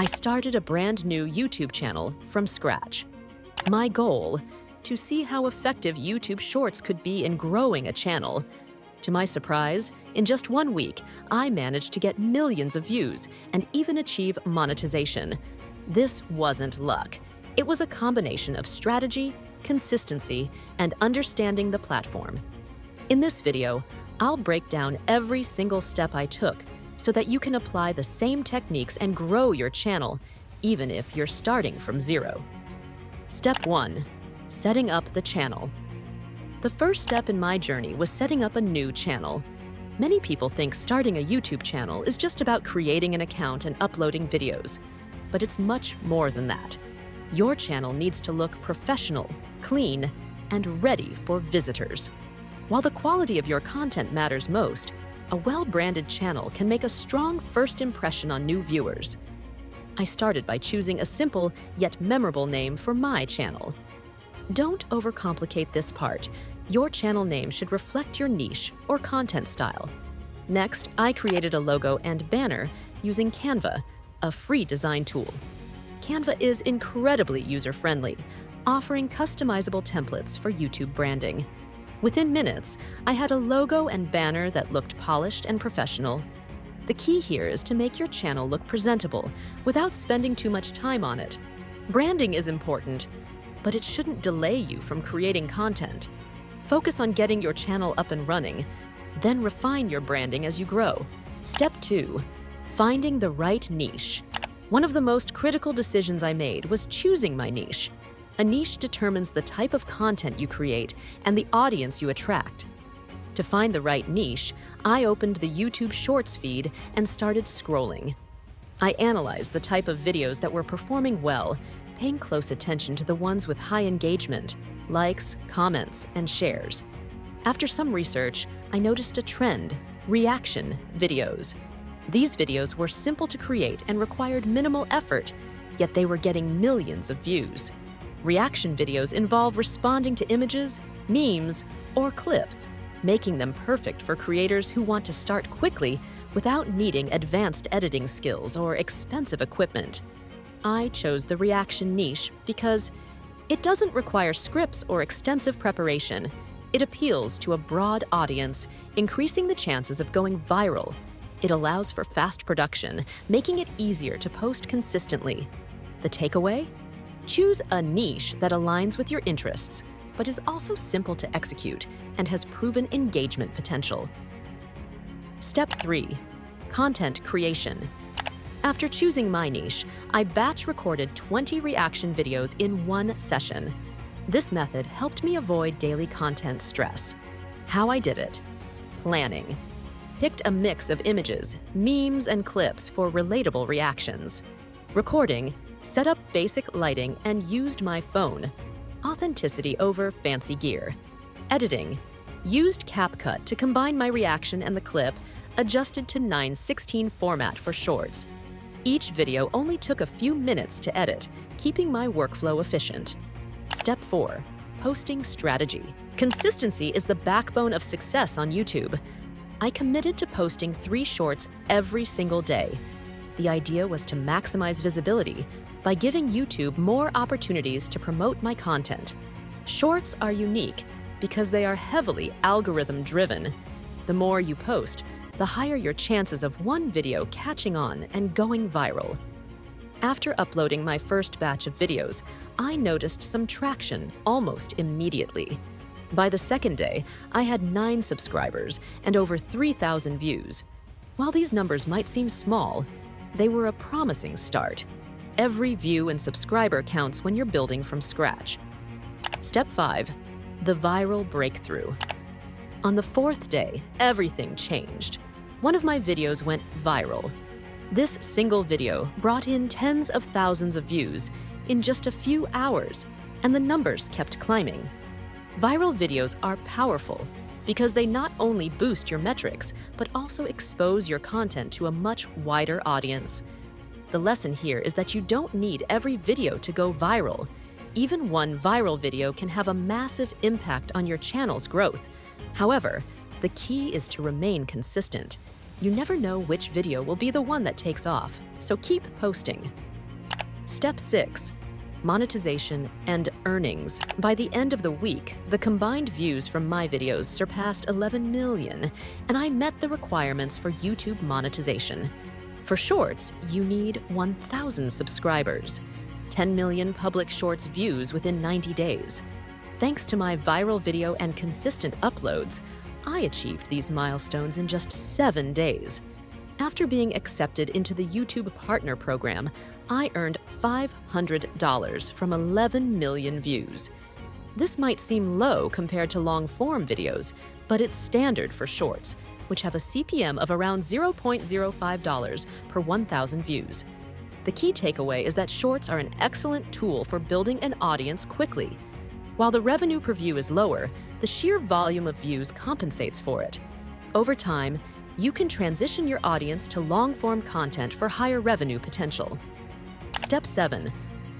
I started a brand new YouTube channel from scratch. My goal: to see how effective YouTube Shorts could be in growing a channel. To my surprise, in just 1 week, I managed to get millions of views and even achieve monetization. This wasn't luck. It was a combination of strategy, consistency, and understanding the platform. In this video, I'll break down every single step I took so that you can apply the same techniques and grow your channel, even if you're starting from zero. Step 1. Setting up the channel. The first step in my journey was setting up a new channel. Many people think starting a YouTube channel is just about creating an account and uploading videos, but it's much more than that. Your channel needs to look professional, clean, and ready for visitors. While the quality of your content matters most, a well-branded channel can make a strong first impression on new viewers. I started by choosing a simple yet memorable name for my channel. Don't overcomplicate this part. Your channel name should reflect your niche or content style. Next, I created a logo and banner using Canva, a free design tool. Canva is incredibly user-friendly, offering customizable templates for YouTube branding. Within minutes, I had a logo and banner that looked polished and professional. The key here is to make your channel look presentable without spending too much time on it. Branding is important, but it shouldn't delay you from creating content. Focus on getting your channel up and running, then refine your branding as you grow. Step 2. Finding the right niche. One of the most critical decisions I made was choosing my niche. A niche determines the type of content you create and the audience you attract. To find the right niche, I opened the YouTube Shorts feed and started scrolling. I analyzed the type of videos that were performing well, paying close attention to the ones with high engagement, likes, comments, and shares. After some research, I noticed a trend: reaction videos. These videos were simple to create and required minimal effort, yet they were getting millions of views. Reaction videos involve responding to images, memes, or clips, making them perfect for creators who want to start quickly without needing advanced editing skills or expensive equipment. I chose the reaction niche because it doesn't require scripts or extensive preparation. It appeals to a broad audience, increasing the chances of going viral. It allows for fast production, making it easier to post consistently. The takeaway? Choose a niche that aligns with your interests, but is also simple to execute and has proven engagement potential. Step 3. Content creation. After choosing my niche, I batch recorded 20 reaction videos in one session. This method helped me avoid daily content stress. How I did it? Planning. Picked a mix of images, memes, and clips for relatable reactions. Recording. Set up basic lighting and used my phone. Authenticity over fancy gear. Editing. Used CapCut to combine my reaction and the clip, adjusted to 9:16 format for shorts. Each video only took a few minutes to edit, keeping my workflow efficient. Step 4. Posting strategy. Consistency is the backbone of success on YouTube. I committed to posting 3 shorts every single day. The idea was to maximize visibility by giving YouTube more opportunities to promote my content. Shorts are unique because they are heavily algorithm-driven. The more you post, the higher your chances of one video catching on and going viral. After uploading my first batch of videos, I noticed some traction almost immediately. By the second day, I had 9 subscribers and over 3,000 views. While these numbers might seem small, they were a promising start. Every view and subscriber counts when you're building from scratch. Step 5. The viral breakthrough. On the 4th day, everything changed. One of my videos went viral. This single video brought in tens of thousands of views in just a few hours, and the numbers kept climbing. Viral videos are powerful because they not only boost your metrics, but also expose your content to a much wider audience. The lesson here is that you don't need every video to go viral. Even one viral video can have a massive impact on your channel's growth. However, the key is to remain consistent. You never know which video will be the one that takes off, so keep posting. Step 6. Monetization and earnings. By the end of the week, the combined views from my videos surpassed 11 million, and I met the requirements for YouTube monetization. For Shorts, you need 1,000 subscribers, 10 million public Shorts views within 90 days. Thanks to my viral video and consistent uploads, I achieved these milestones in just 7 days. After being accepted into the YouTube Partner Program, I earned $500 from 11 million views. This might seem low compared to long-form videos, but it's standard for Shorts, which have a CPM of around $0.05 per 1,000 views. The key takeaway is that Shorts are an excellent tool for building an audience quickly. While the revenue per view is lower, the sheer volume of views compensates for it. Over time, you can transition your audience to long-form content for higher revenue potential. Step 7.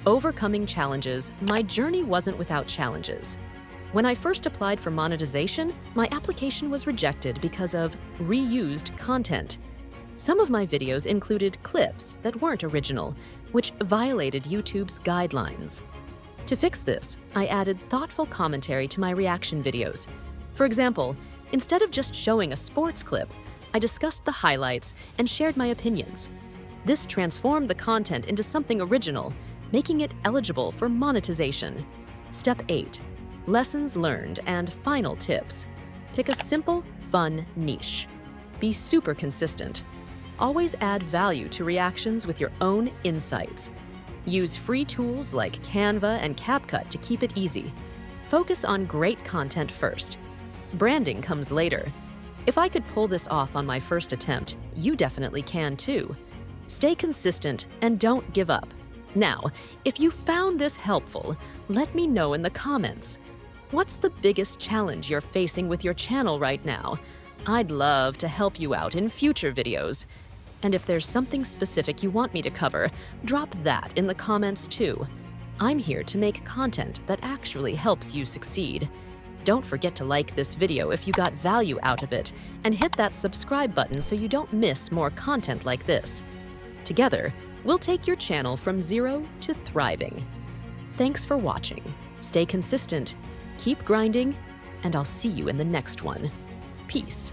Overcoming challenges. My journey wasn't without challenges. When I first applied for monetization, my application was rejected because of reused content. Some of my videos included clips that weren't original, which violated YouTube's guidelines. To fix this, I added thoughtful commentary to my reaction videos. For example, instead of just showing a sports clip, I discussed the highlights and shared my opinions. This transformed the content into something original, making it eligible for monetization. Step 8. Lessons learned and final tips. Pick a simple, fun niche. Be super consistent. Always add value to reactions with your own insights. Use free tools like Canva and CapCut to keep it easy. Focus on great content first. Branding comes later. If I could pull this off on my first attempt, you definitely can too. Stay consistent and don't give up. Now, if you found this helpful, let me know in the comments. What's the biggest challenge you're facing with your channel right now? I'd love to help you out in future videos. And if there's something specific you want me to cover, drop that in the comments too. I'm here to make content that actually helps you succeed. Don't forget to like this video if you got value out of it, and hit that subscribe button so you don't miss more content like this. Together, we'll take your channel from zero to thriving. Thanks for watching. Stay consistent, keep grinding, and I'll see you in the next one. Peace.